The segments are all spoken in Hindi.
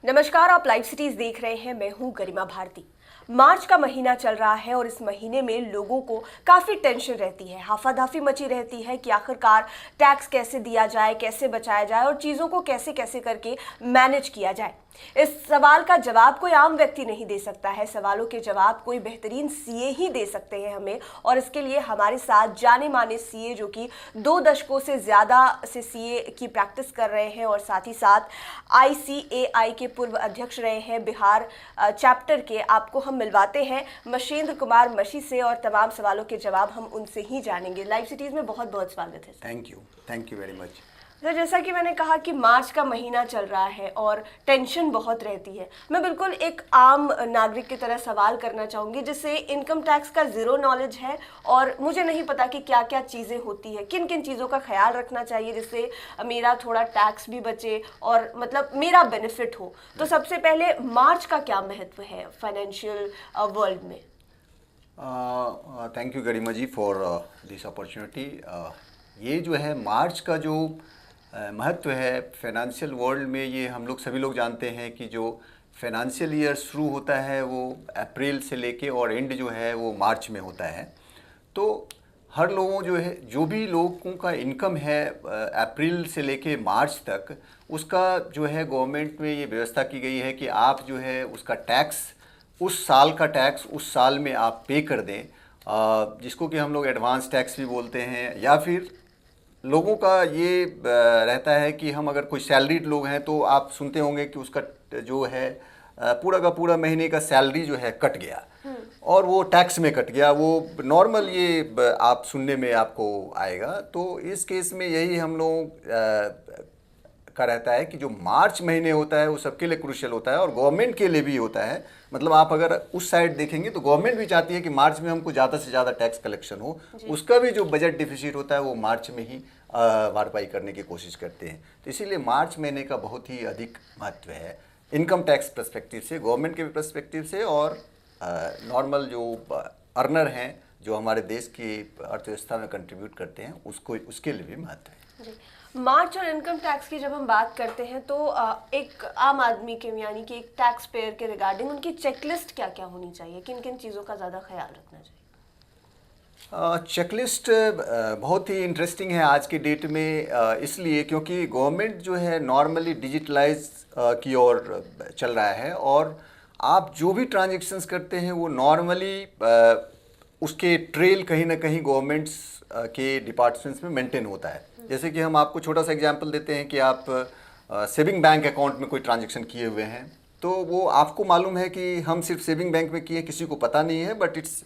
नमस्कार, आप लाइव सिटीज देख रहे हैं। मैं हूं गरिमा भारती। मार्च का महीना चल रहा है और इस महीने में लोगों को काफ़ी टेंशन रहती है, हाफाधाफी मची रहती है कि आखिरकार टैक्स कैसे दिया जाए, कैसे बचाया जाए और चीज़ों को कैसे कैसे करके मैनेज किया जाए। इस सवाल का जवाब कोई आम व्यक्ति नहीं दे सकता है। सवालों के जवाब कोई बेहतरीन सीए ही दे सकते हैं हमें, और इसके लिए हमारे साथ जाने माने सीए जो कि 2 दशकों से ज़्यादा से सीए की प्रैक्टिस कर रहे हैं और साथ ही साथ आईसीएआई के पूर्व अध्यक्ष रहे हैं बिहार चैप्टर के। आपको हम मिलवाते हैं मशेंद्र कुमार मशी से और तमाम सवालों के जवाब हम उनसे ही जानेंगे। लाइव सिटीज़ में बहुत बहुत स्वागत है। Thank you very much. तो जैसा कि मैंने कहा कि मार्च का महीना चल रहा है और टेंशन बहुत रहती है। मैं बिल्कुल एक आम नागरिक की तरह सवाल करना चाहूँगी जिससे इनकम टैक्स का ज़ीरो नॉलेज है और मुझे नहीं पता कि क्या क्या चीज़ें होती है, किन किन चीज़ों का ख्याल रखना चाहिए जिससे मेरा थोड़ा टैक्स भी बचे और मतलब मेरा बेनिफिट हो। तो सबसे पहले मार्च का क्या महत्व है फाइनेंशियल वर्ल्ड में? Thank you Garima ji for this opportunity. ये जो है मार्च का जो महत्व है फाइनेंशियल वर्ल्ड में, ये हम लोग सभी लोग जानते हैं कि जो फाइनेंशियल ईयर शुरू होता है वो अप्रैल से लेके और एंड जो है वो मार्च में होता है। तो हर लोगों जो भी लोगों का इनकम है अप्रैल से लेके मार्च तक, उसका जो है गवर्नमेंट में ये व्यवस्था की गई है कि आप जो है उसका टैक्स, उस साल का टैक्स उस साल में आप पे कर दें, जिसको कि हम लोग एडवांस टैक्स भी बोलते हैं। या फिर लोगों का ये रहता है कि हम अगर कोई सैलरीड लोग हैं तो आप सुनते होंगे कि उसका जो है पूरा का पूरा महीने का सैलरी जो है कट गया और वो टैक्स में कट गया। वो नॉर्मल ये आप सुनने में आपको आएगा। तो इस केस में यही हम लोग का रहता है कि जो मार्च महीने होता है वो सबके लिए क्रूशियल होता है और गवर्नमेंट के लिए भी होता है। मतलब आप अगर उस साइड देखेंगे तो गवर्नमेंट भी चाहती है कि मार्च में हमको ज़्यादा से ज़्यादा टैक्स कलेक्शन हो। उसका भी जो बजट डिफिसिट होता है वो मार्च में ही भरपाई करने की कोशिश करते हैं। तो इसीलिए मार्च महीने का बहुत ही अधिक महत्व है इनकम टैक्स पर्सपेक्टिव से, गवर्नमेंट के भी पर्सपेक्टिव से, और नॉर्मल जो अर्नर हैं जो हमारे देश की अर्थव्यवस्था में कंट्रीब्यूट करते हैं उसको, उसके लिए भी महत्व है। मार्च और इनकम टैक्स की जब हम बात करते हैं तो एक आम आदमी के यानी कि एक टैक्स पेयर के रिगार्डिंग उनकी चेकलिस्ट क्या क्या होनी चाहिए, किन किन चीज़ों का ज़्यादा ख्याल रखना चाहिए? चेकलिस्ट बहुत ही इंटरेस्टिंग है आज की डेट में, इसलिए क्योंकि गवर्नमेंट जो है नॉर्मली डिजिटलाइज की ओर चल रहा है और आप जो भी ट्रांजेक्शन्स करते हैं वो नॉर्मली उसके ट्रेल कहीं ना कहीं गवर्नमेंट्स के डिपार्टमेंट्स में मेंटेन होता है। जैसे कि हम आपको छोटा सा एग्जांपल देते हैं कि आप सेविंग बैंक अकाउंट में कोई ट्रांजेक्शन किए हुए हैं तो वो आपको मालूम है कि हम सिर्फ सेविंग बैंक में किए, किसी को पता नहीं है, बट इट्स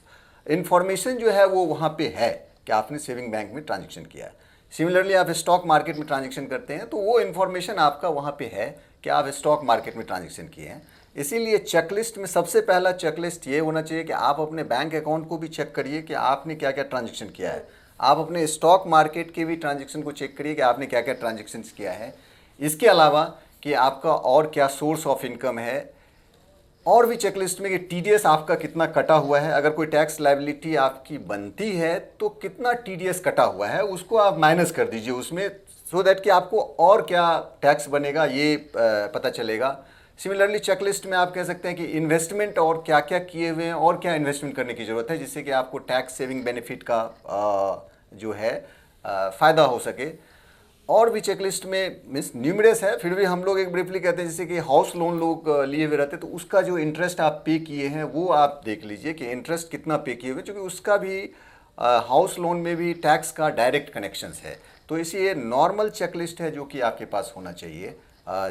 इन्फॉर्मेशन जो है वो वहाँ पे है कि आपने सेविंग बैंक में ट्रांजेक्शन किया है। सिमिलरली आप स्टॉक मार्केट में ट्रांजेक्शन करते हैं तो वो इन्फॉर्मेशन आपका वहाँ पे है कि आप स्टॉक मार्केट में ट्रांजेक्शन किए हैं। इसीलिए चेकलिस्ट में सबसे पहला चेकलिस्ट ये होना चाहिए कि आप अपने बैंक अकाउंट को भी चेक करिए कि आपने क्या क्या ट्रांजेक्शन किया है। आप अपने स्टॉक मार्केट के भी ट्रांजेक्शन को चेक करिए कि आपने क्या क्या ट्रांजेक्शन किया है। इसके अलावा कि आपका और क्या सोर्स ऑफ इनकम है, और भी चेकलिस्ट में कि टीडीएस आपका कितना कटा हुआ है। अगर कोई टैक्स लायबिलिटी आपकी बनती है तो कितना टीडीएस कटा हुआ है उसको आप माइनस कर दीजिए उसमें, सो दैट कि आपको और क्या टैक्स बनेगा ये पता चलेगा। सिमिलरली चेकलिस्ट में आप कह सकते हैं कि इन्वेस्टमेंट और क्या क्या किए हुए हैं और क्या इन्वेस्टमेंट करने की ज़रूरत है जिससे कि आपको टैक्स सेविंग बेनिफिट का जो है फ़ायदा हो सके। और भी चेकलिस्ट में मीन्स न्यूमरस है, फिर भी हम लोग एक ब्रीफली कहते हैं जैसे कि हाउस लोन लोग लिए हुए रहते हैं तो उसका जो इंटरेस्ट आप पे किए हैं वो आप देख लीजिए कि इंटरेस्ट कितना पे किए हुए, क्योंकि उसका भी हाउस लोन में भी टैक्स का डायरेक्ट कनेक्शंस है। तो इसी नॉर्मल चेकलिस्ट है जो कि आपके पास होना चाहिए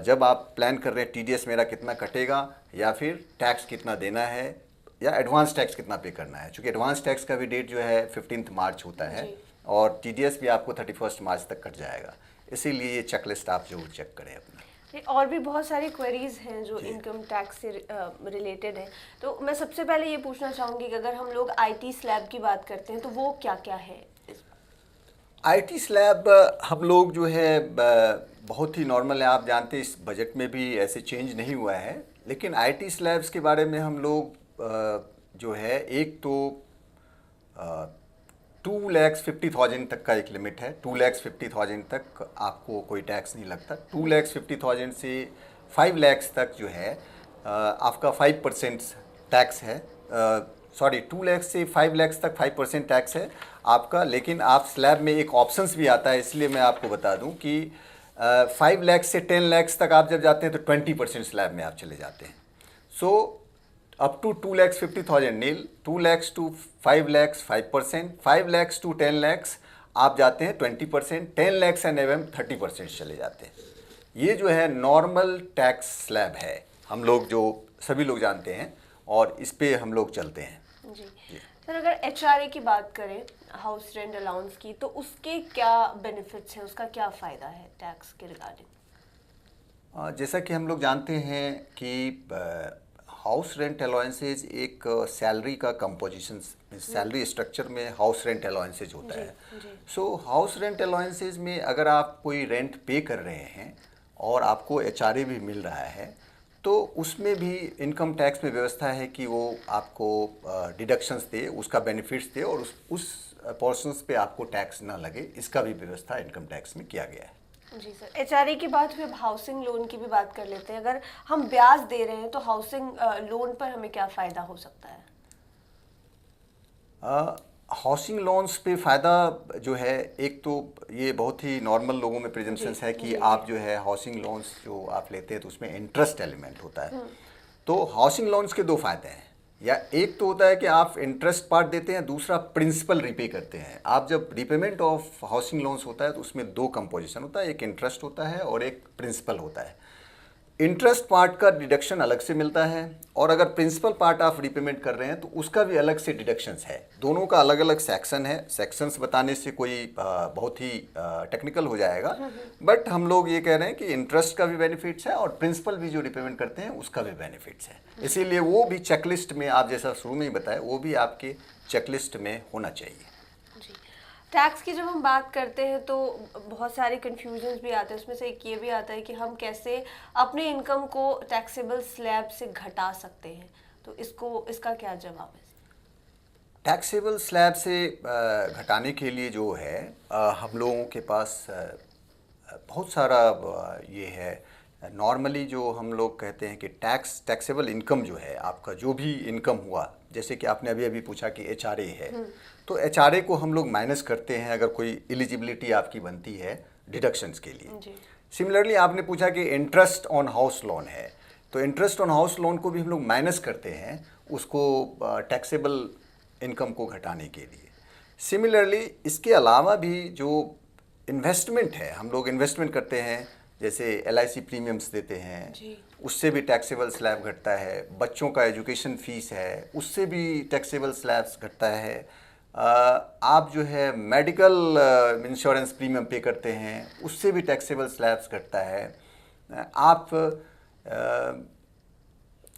जब आप प्लान कर रहे हैं टीडीएस मेरा कितना कटेगा या फिर टैक्स कितना देना है या एडवांस टैक्स कितना पे करना है। चूँकि एडवांस टैक्स का भी डेट जो है 15 मार्च होता है और टीडीएस भी आपको 31 मार्च तक कट जाएगा। इसीलिए ये चेकलिस्ट आप जरूर चेक करें अपना। और भी बहुत सारी क्वेरीज हैं जो इनकम टैक्स से रिलेटेड है, तो मैं सबसे पहले ये पूछना चाहूँगी कि अगर हम लोग आईटी स्लैब की बात करते हैं तो वो क्या क्या है? आईटी स्लैब हम लोग जो है बहुत ही नॉर्मल है, आप जानते हैं इस बजट में भी ऐसे चेंज नहीं हुआ है। लेकिन आईटी स्लैब्स के बारे में हम लोग जो है एक तो 2,50,000 तक का एक लिमिट है। 2,50,000 तक आपको कोई टैक्स नहीं लगता। 2,50,000 से 5 लाख तक जो है आपका 5% टैक्स है। सॉरी, 2 लाख से 5 लाख तक 5% टैक्स है आपका। लेकिन आप स्लैब में एक ऑप्शंस भी आता है, इसलिए मैं आपको बता दूं कि 5 लाख से 10 लाख तक आप जब जाते हैं तो 20% स्लैब में आप चले जाते हैं। So up to 2,50,000 nil, 2 lakhs to 5 lakhs 5%, 5 lakhs to 10 lakhs आप जाते हैं 20%, 10 lakhs एंड एवं 30% चले जाते हैं। ये जो है नॉर्मल टैक्स स्लैब है, हम लोग जो सभी लोग जानते हैं और इस पे हम लोग चलते हैं। जी सर, अगर एचआरए की बात करें हाउस रेंट अलाउंस की, तो उसके क्या बेनिफिट्स हैं, उसका क्या फ़ायदा है टैक्स के रिगार्डिंग? जैसा कि हम लोग जानते हैं कि हाउस रेंट अलाउंसेज एक सैलरी का कंपोजिशन, सैलरी स्ट्रक्चर में हाउस रेंट अलाउंसेज होता है। सो हाउस रेंट अलाउंसेज में अगर आप कोई रेंट पे कर रहे हैं और आपको एचआरए भी मिल रहा है, तो उसमें भी इनकम टैक्स में व्यवस्था है कि वो आपको डिडक्शंस दे, उसका बेनिफिट्स दे और उस पोर्शंस पे आपको टैक्स ना लगे, इसका भी व्यवस्था इनकम टैक्स में किया गया है। जी सर, एचआरए की बात हुई, अब हाउसिंग लोन की भी बात कर लेते हैं। अगर हम ब्याज दे रहे हैं तो हाउसिंग लोन पर हमें क्या फ़ायदा हो सकता है? हाउसिंग लोन्स पे फ़ायदा जो है, एक तो ये बहुत ही नॉर्मल लोगों में प्रेजेंशंस है कि आप जो है हाउसिंग लोन्स जो आप लेते हैं तो उसमें इंटरेस्ट एलिमेंट होता है। तो हाउसिंग लोन्स के दो फ़ायदे हैं, या एक तो होता है कि आप इंटरेस्ट पार्ट देते हैं, दूसरा प्रिंसिपल रीपे करते हैं। आप जब रीपेमेंट ऑफ हाउसिंग लोन्स होता है तो उसमें दो कंपोजिशन होता है, एक इंटरेस्ट होता है और एक प्रिंसिपल होता है। इंटरेस्ट पार्ट का डिडक्शन अलग से मिलता है और अगर प्रिंसिपल पार्ट आप रीपेमेंट कर रहे हैं तो उसका भी अलग से डिडक्शंस है। दोनों का अलग अलग सेक्शन है। सेक्शंस बताने से कोई बहुत ही टेक्निकल हो जाएगा, बट हम लोग ये कह रहे हैं कि इंटरेस्ट का भी बेनिफिट्स है और प्रिंसिपल भी जो रीपेमेंट करते हैं उसका भी बेनिफिट्स है। इसीलिए वो भी चेकलिस्ट में, आप जैसा शुरू में ही बताया, वो भी आपके चेकलिस्ट में होना चाहिए। टैक्स की जब हम बात करते हैं तो बहुत सारे कन्फ्यूजन्स भी आते हैं, उसमें से एक ये भी आता है कि हम कैसे अपने इनकम को टैक्सेबल स्लैब से घटा सकते हैं, तो इसका क्या जवाब है? टैक्सेबल स्लैब से घटाने के लिए जो है हम लोगों के पास बहुत सारा ये है। नॉर्मली जो हम लोग कहते हैं कि टैक्सेबल इनकम जो है, आपका जो भी इनकम हुआ, जैसे कि आपने अभी अभी पूछा कि एचआरए है, तो एचआरए को हम लोग माइनस करते हैं अगर कोई एलिजिबिलिटी आपकी बनती है डिडक्शंस के लिए। सिमिलरली आपने पूछा कि इंटरेस्ट ऑन हाउस लोन है, तो इंटरेस्ट ऑन हाउस लोन को भी हम लोग माइनस करते हैं उसको टैक्सेबल इनकम को घटाने के लिए। सिमिलरली इसके अलावा भी जो इन्वेस्टमेंट है, हम लोग इन्वेस्टमेंट करते हैं, जैसे एलआईसी प्रीमियम्स देते हैं, उससे भी टैक्सेबल स्लैब घटता है। बच्चों का एजुकेशन फीस है, उससे भी टैक्सेबल स्लैब्स घटता है। आप जो है मेडिकल इंश्योरेंस प्रीमियम पे करते हैं, उससे भी टैक्सेबल स्लैब्स घटता है। आप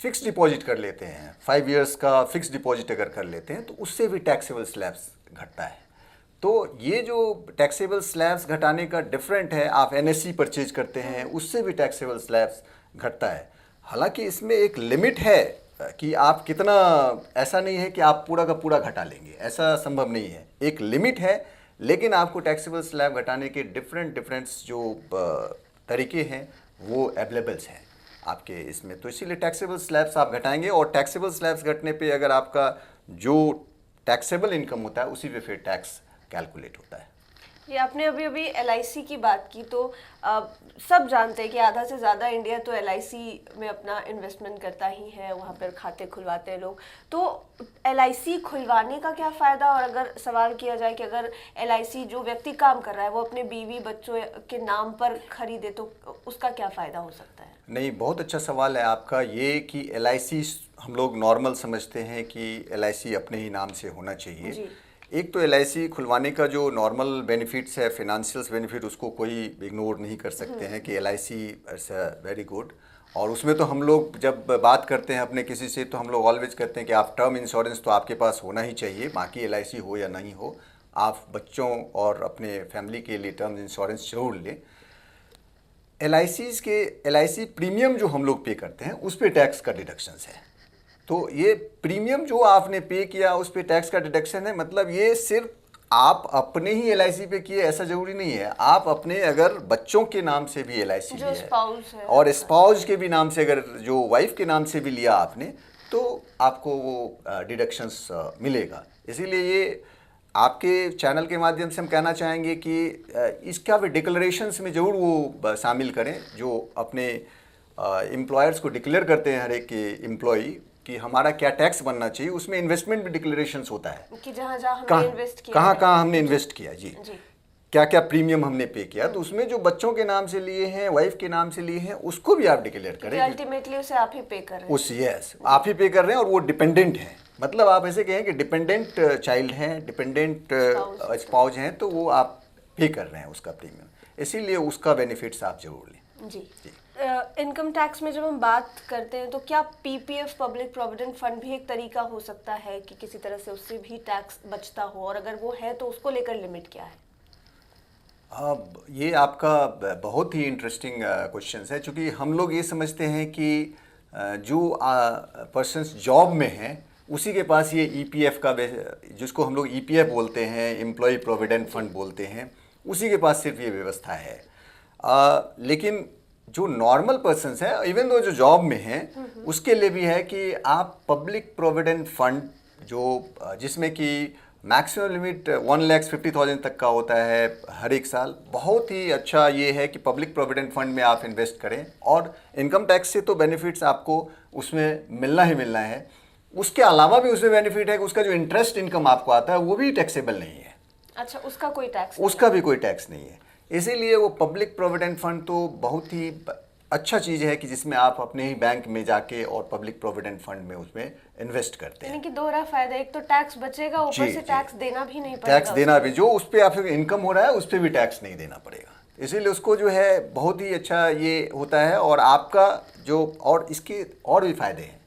फिक्स डिपॉजिट कर लेते हैं, 5 इयर्स का फिक्स डिपॉजिट अगर कर लेते हैं तो उससे भी टैक्सेबल स्लैब्स घटता है। तो ये जो टैक्सेबल स्लैब्स घटाने का डिफरेंट है, आप एनएससी परचेज करते हैं, उससे भी टैक्सेबल स्लैब्स घटता है। हालांकि इसमें एक लिमिट है कि आप कितना, ऐसा नहीं है कि आप पूरा का पूरा घटा लेंगे, ऐसा संभव नहीं है। एक लिमिट है, लेकिन आपको टैक्सेबल स्लैब घटाने के डिफरेंट जो तरीके हैं वो अवेलेबल्स हैं आपके इसमें। तो इसीलिए टैक्सेबल स्लैब्स आप घटाएंगे और टैक्सेबल स्लैब्स घटने पे अगर आपका जो टैक्सेबल इनकम होता है उसी पे फिर टैक्स कैलकुलेट होता है। ये आपने अभी एलआईसी की बात की, तो सब जानते हैं कि आधा से ज़्यादा इंडिया तो एलआईसी में अपना इन्वेस्टमेंट करता ही है, वहाँ पर खाते खुलवाते हैं लोग। तो एलआईसी खुलवाने का क्या फ़ायदा, और अगर सवाल किया जाए कि अगर एलआईसी जो व्यक्ति काम कर रहा है वो अपने बीवी बच्चों के नाम पर खरीदे तो उसका क्या फ़ायदा हो सकता है? नहीं, बहुत अच्छा सवाल है आपका ये कि एलआईसी हम लोग नॉर्मल समझते हैं कि एलआईसी अपने ही नाम से होना चाहिए। एक तो एलआईसी खुलवाने का जो नॉर्मल बेनिफिट्स है, फिनेंशियल्स बेनिफिट, उसको कोई इग्नोर नहीं कर सकते हैं कि एलआईसी इज़ वेरी गुड। और उसमें तो हम लोग जब बात करते हैं अपने किसी से तो हम लोग ऑलवेज कहते हैं कि आप टर्म इंश्योरेंस तो आपके पास होना ही चाहिए, बाकी एलआईसी हो या नहीं हो, आप बच्चों और अपने फैमिली के लिए टर्म इंश्योरेंस जरूर लें। एलआईसी प्रीमियम जो हम लोग पे करते हैं उस पर टैक्स का डिडक्शंस है। तो ये प्रीमियम जो आपने पे किया उस पर टैक्स का डिडक्शन है, मतलब ये सिर्फ आप अपने ही LIC पे किए ऐसा जरूरी नहीं है, आप अपने अगर बच्चों के नाम से भी LIC जो लिया स्पाउस है और स्पाउस के भी नाम से, अगर जो वाइफ के नाम से भी लिया आपने, तो आपको वो डिडक्शंस मिलेगा। इसीलिए ये आपके चैनल के माध्यम से हम कहना चाहेंगे कि इसका भी डिक्लेरेशंस में ज़रूर वो शामिल करें, जो अपने एम्प्लॉयर्स को डिक्लेयर करते हैं, हर एक के एम्प्लॉई कि हमारा क्या टैक्स बनना चाहिए, उसमें इन्वेस्टमेंट भी डिक्लेरेशंस होता है कि जहाँ हमने इन्वेस्ट किया, कहाँ हमने इन्वेस्ट किया, जी क्या क्या प्रीमियम हमने पे किया, तो उसमें जो बच्चों के नाम से लिए हैं, वाइफ के नाम से लिए हैं, उसको भी आप डिक्लेयर करें। अल्टीमेटली उसे आप ही पे कर रहे हैं, यस आप ही पे कर रहे हैं, और वो डिपेंडेंट हैं, मतलब आप ऐसे कहें कि डिपेंडेंट चाइल्ड हैं, डिपेंडेंट स्पाउस हैं, तो वो आप पे कर रहे हैं उसका प्रीमियम, इसीलिए उसका बेनिफिट्स आप जरूर लें। जी इनकम टैक्स में जब हम बात करते हैं तो क्या PPF पब्लिक प्रोविडेंट फंड भी एक तरीका हो सकता है कि किसी तरह से उससे भी टैक्स बचता हो, और अगर वो है तो उसको लेकर लिमिट क्या है? ये आपका बहुत ही इंटरेस्टिंग क्वेश्चन है, क्योंकि हम लोग ये समझते हैं कि जो पर्सन्स जॉब में हैं उसी के पास ये EPF का, जिसको हम लोग EPF बोलते हैं, एम्प्लॉय प्रोविडेंट फंड बोलते हैं, उसी के पास सिर्फ ये व्यवस्था है। लेकिन जो नॉर्मल पर्सन्स हैं, इवन दो जो जॉब में हैं, उसके लिए भी है कि आप पब्लिक प्रोविडेंट फंड जो जिसमें कि मैक्सिमम लिमिट 1,50,000 तक का होता है हर एक साल, बहुत ही अच्छा ये है कि पब्लिक प्रोविडेंट फंड में आप इन्वेस्ट करें, और इनकम टैक्स से तो बेनिफिट्स आपको उसमें मिलना ही मिलना है। उसके अलावा भी उसमें बेनिफिट है कि उसका जो इंटरेस्ट इनकम आपको आता है वो भी टैक्सेबल नहीं है। अच्छा, उसका कोई टैक्स उसका भी कोई टैक्स नहीं है। इसीलिए वो पब्लिक प्रोविडेंट फंड तो बहुत ही अच्छा चीज़ है कि जिसमें आप अपने ही बैंक में जाके और पब्लिक प्रोविडेंट फंड में उसमें इन्वेस्ट करते हैं। यानी कि दोहरा फायदा, एक तो टैक्स बचेगा, ऊपर से टैक्स देना भी नहीं पड़ेगा, टैक्स देना भी, जो उस पर आपको इनकम हो रहा है उस पर भी टैक्स नहीं देना पड़ेगा। इसीलिए उसको जो है बहुत ही अच्छा ये होता है। और आपका जो, और इसके और भी फायदे हैं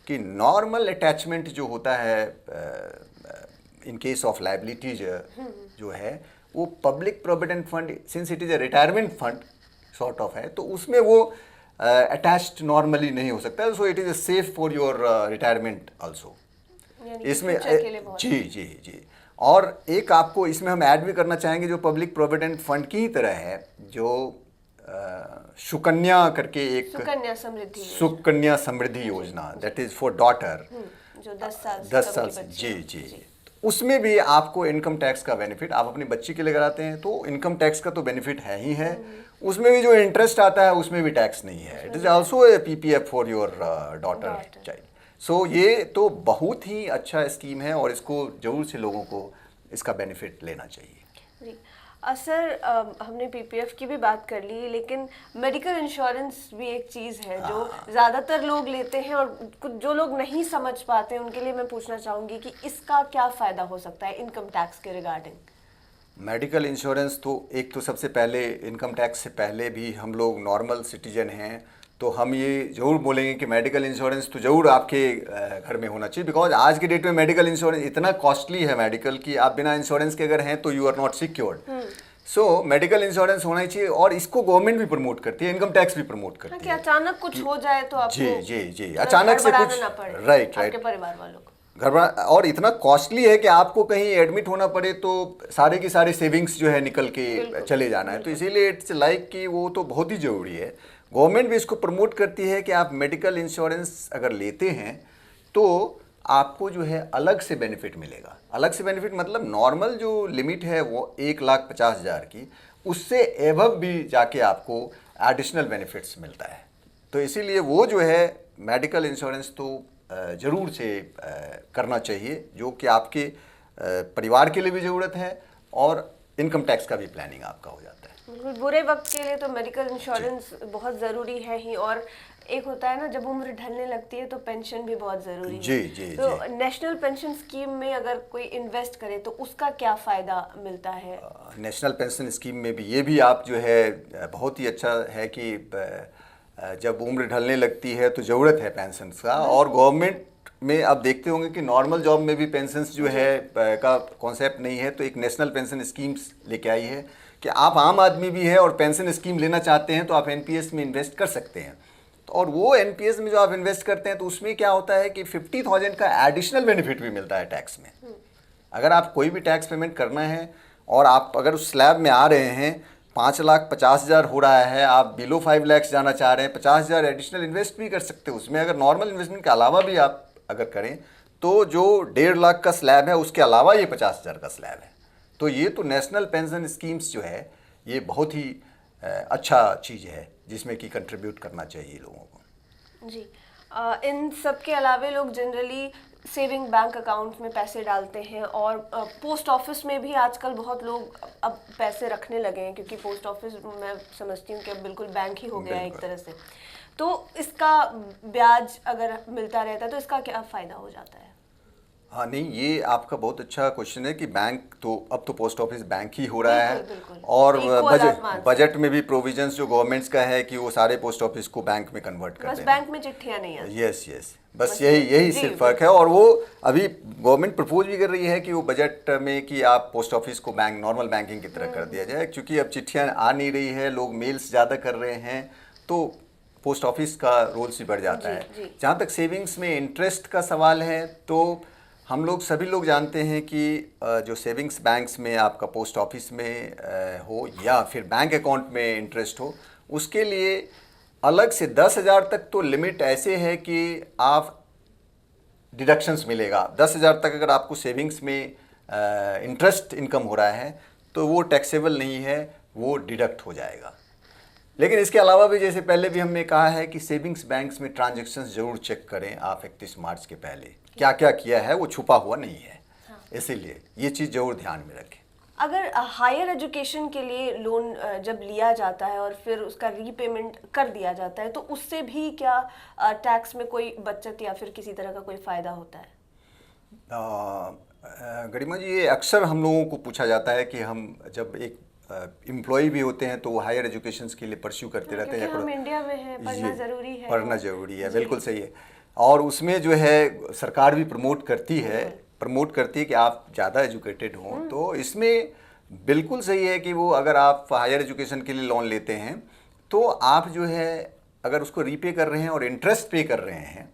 कि नॉर्मल अटैचमेंट जो होता है इन केस ऑफ लायबिलिटीज जो है, वो public provident fund, since it is a retirement fund sort of है, तो उसमें वो अटैच्ड नॉर्मली नहीं हो सकता, so it is safe for your retirement also. इसमें जी जी जी। और एक आपको इसमें हम ऐड भी करना चाहेंगे, जो पब्लिक प्रोविडेंट फंड की तरह है, जो सुकन्या करके एक सुकन्या समृद्धि योजना, दैट इज फॉर डॉटर, जो 10 साल से जी, उसमें भी आपको इनकम टैक्स का बेनिफिट, आप अपनी बच्ची के लिए कराते हैं तो इनकम टैक्स का तो बेनिफिट है ही है, उसमें भी जो इंटरेस्ट आता है उसमें भी टैक्स नहीं है। It is also a PPF for your daughter child. So ये तो बहुत ही अच्छा स्कीम है, और इसको जरूर से लोगों को इसका बेनिफिट लेना चाहिए। जी सर, हमने PPF की भी बात कर ली, लेकिन मेडिकल इंश्योरेंस भी एक चीज़ है जो ज़्यादातर लोग लेते हैं, और कुछ जो लोग नहीं समझ पाते उनके लिए मैं पूछना चाहूँगी कि इसका क्या फ़ायदा हो सकता है इनकम टैक्स के रिगार्डिंग? मेडिकल इंश्योरेंस तो एक तो सबसे पहले इनकम टैक्स से पहले भी हम लोग नॉर्मल सिटीजन हैं, तो हम ये ज़रूर बोलेंगे कि मेडिकल इंश्योरेंस तो ज़रूर आपके घर में होना चाहिए, बिकॉज आज के डेट में मेडिकल इंश्योरेंस इतना कॉस्टली है मेडिकल की, आप बिना इंश्योरेंस के अगर हैं तो you are not secured. So medical insurance होना ही चाहिए, और इसको गवर्नमेंट भी प्रमोट करती है, इनकम टैक्स भी प्रमोट करती है कि अचानक कुछ हो जाए तो आपको जी अचानक से कुछ राइट परिवार वालों को घबरा, और इतना कॉस्टली है कि आपको कहीं एडमिट होना पड़े तो सारे की सारे सेविंग्स जो है निकल के चले जाना है, तो इसीलिए इट्स लाइक कि वो तो बहुत ही ज़रूरी है। गवर्नमेंट भी इसको प्रमोट करती है कि आप मेडिकल इंश्योरेंस अगर लेते हैं तो आपको जो है अलग से बेनिफिट मिलेगा। अलग से बेनिफिट मतलब नॉर्मल जो लिमिट है वो 1,50,000 की, उससे एबव भी जाके आपको एडिशनल बेनिफिट्स मिलता है। तो इसीलिए वो जो है मेडिकल इंश्योरेंस तो ज़रूर से करना चाहिए, जो कि आपके परिवार के लिए भी ज़रूरत है, और इनकम टैक्स का भी प्लानिंग आपका हो जाता है। बिल्कुल, बुरे वक्त के लिए तो मेडिकल इंश्योरेंस बहुत ज़रूरी है ही, और एक होता है ना जब उम्र ढलने लगती है तो पेंशन भी बहुत ज़रूरी है। तो नेशनल पेंशन स्कीम में अगर कोई इन्वेस्ट करे तो उसका क्या फ़ायदा मिलता है? नेशनल पेंशन स्कीम में भी ये भी आप जो है बहुत ही अच्छा है कि जब उम्र ढलने लगती है तो ज़रूरत है पेंशन का, और गवर्नमेंट में आप देखते होंगे कि नॉर्मल जॉब में भी पेंशन जो है का कॉन्सेप्ट नहीं है, तो एक नेशनल पेंशन स्कीम्स लेके आई है कि आप आम आदमी भी है और पेंशन स्कीम लेना चाहते हैं तो आप NPS में इन्वेस्ट कर सकते हैं। और वो NPS में जो आप इन्वेस्ट करते हैं तो उसमें क्या होता है कि 50,000 का एडिशनल बेनिफिट भी मिलता है टैक्स में। अगर आप कोई भी टैक्स पेमेंट करना है और आप अगर उस स्लैब में आ रहे हैं, 5,50,000 हो रहा है, आप बिलो 5 लाख जाना चाह रहे हैं, 50,000 एडिशनल इन्वेस्ट भी कर सकते हो उसमें। अगर नॉर्मल इन्वेस्टमेंट के अलावा भी आप अगर करें तो जो 1.5 लाख का स्लैब है उसके अलावा ये 50,000 का स्लैब है। तो ये तो नेशनल पेंशन स्कीम्स जो है ये बहुत ही अच्छा चीज़ है जिसमें कि कंट्रीब्यूट करना चाहिए लोगों को। जी, इन सब के अलावा लोग जनरली सेविंग बैंक अकाउंट में पैसे डालते हैं और पोस्ट ऑफिस में भी आजकल बहुत लोग अब पैसे रखने लगे हैं, क्योंकि पोस्ट ऑफिस मैं समझती हूँ कि अब बिल्कुल बैंक ही हो गया है एक तरह से। तो इसका ब्याज अगर मिलता रहता है तो इसका क्या फ़ायदा हो जाता है? हाँ नहीं, ये आपका बहुत अच्छा क्वेश्चन है कि बैंक तो अब तो पोस्ट ऑफिस बैंक ही हो रहा है। बिल्कुल। और बजट बजट में भी प्रोविजन्स जो गवर्नमेंट्स का है कि वो सारे पोस्ट ऑफिस को बैंक में कन्वर्ट कर बस दें। बैंक में चिट्ठियाँ नहीं आती। यस यस, बस यही सिर्फ फ़र्क है। और वो अभी गवर्नमेंट प्रपोज भी कर रही है कि वो बजट में कि आप पोस्ट ऑफिस को बैंक नॉर्मल बैंकिंग की तरह कर दिया जाए, क्योंकि अब चिट्ठियाँ आ नहीं रही है, लोग मेल्स ज़्यादा कर रहे हैं, तो पोस्ट ऑफिस का रोल भी बढ़ जाता है। जहाँ तक सेविंग्स में इंटरेस्ट का सवाल है, तो हम लोग सभी लोग जानते हैं कि जो सेविंग्स बैंक्स में आपका पोस्ट ऑफिस में हो या फिर बैंक अकाउंट में इंटरेस्ट हो, उसके लिए अलग से 10,000 तक तो लिमिट ऐसे है कि आप डिडक्शंस मिलेगा। 10,000 तक अगर आपको सेविंग्स में इंटरेस्ट इनकम हो रहा है तो वो टैक्सेबल नहीं है, वो डिडक्ट हो जाएगा। लेकिन इसके अलावा भी जैसे पहले भी हमने कहा है कि सेविंग्स बैंक्स में ट्रांजैक्शंस जरूर चेक करें आप 31 मार्च के पहले, क्या क्या किया है वो छुपा हुआ नहीं है। इसीलिए ये चीज़ जरूर ध्यान में रखें। अगर हायर एजुकेशन के लिए लोन जब लिया जाता है और फिर उसका रीपेमेंट कर दिया जाता है, तो उससे भी क्या टैक्स में कोई बचत या फिर किसी तरह का कोई फ़ायदा होता है? गरिमा जी, ये अक्सर हम लोगों को पूछा जाता है कि हम जब एक एम्प्लॉय भी होते हैं तो वो हायर एजुकेशन के लिए परस्यू करते रहते हैं। हम इंडिया में हैं, पढ़ना ज़रूरी है। पढ़ना ज़रूरी है, बिल्कुल सही है। और उसमें जो है सरकार भी प्रमोट करती है कि आप ज़्यादा एजुकेटेड हों। तो इसमें बिल्कुल सही है कि वो अगर आप हायर एजुकेशन के लिए लोन लेते हैं तो आप जो है अगर उसको रीपे कर रहे हैं और इंटरेस्ट पे कर रहे हैं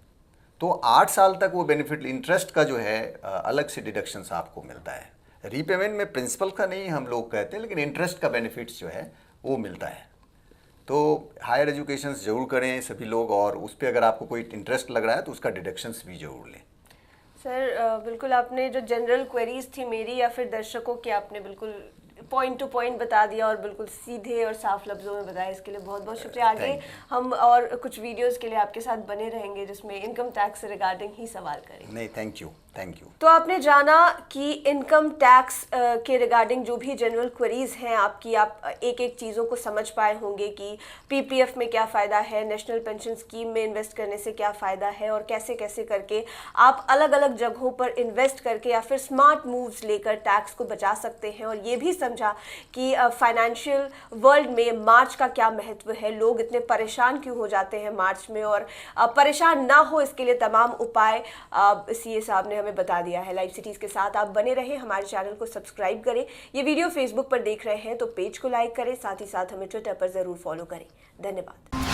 तो 8 साल तक वो बेनिफिट इंटरेस्ट का जो है अलग से डिडक्शंस आपको मिलता है। रीपेमेंट में प्रिंसिपल का नहीं हम लोग कहते हैं, लेकिन इंटरेस्ट का बेनिफिट्स जो है वो मिलता है। तो हायर एजुकेशन ज़रूर करें सभी लोग, और उस पर अगर आपको कोई इंटरेस्ट लग रहा है तो उसका डिडक्शंस भी ज़रूर लें। सर बिल्कुल आपने जो जनरल क्वेरीज थी मेरी या फिर दर्शकों की, आपने बिल्कुल पॉइंट टू पॉइंट बता दिया और बिल्कुल सीधे और साफ लफ्ज़ों में बताया। इसके लिए बहुत बहुत शुक्रिया। आगे हम और कुछ वीडियोस के लिए आपके साथ बने रहेंगे जिसमें इनकम टैक्स से रिगार्डिंग ही सवाल करेंगे। नहीं, थैंक यू। तो आपने जाना कि इनकम टैक्स के रिगार्डिंग जो भी जनरल क्वेरीज हैं आपकी, आप एक एक चीज़ों को समझ पाए होंगे कि पीपीएफ में क्या फ़ायदा है, नेशनल पेंशन स्कीम में इन्वेस्ट करने से क्या फ़ायदा है और कैसे कैसे करके आप अलग अलग जगहों पर इन्वेस्ट करके या फिर स्मार्ट मूव्स लेकर टैक्स को बचा सकते हैं। और ये भी समझा कि फाइनेंशियल वर्ल्ड में मार्च का क्या महत्व है, लोग इतने परेशान क्यों हो जाते हैं मार्च में, और परेशान ना हो इसके लिए तमाम उपाय सीए साहब ने हमें बता दिया है। लाइव सिटीज़ के साथ आप बने रहें, हमारे चैनल को सब्सक्राइब करें। ये वीडियो फेसबुक पर देख रहे हैं तो पेज को लाइक करें, साथ ही साथ हमें ट्विटर पर ज़रूर फॉलो करें। धन्यवाद।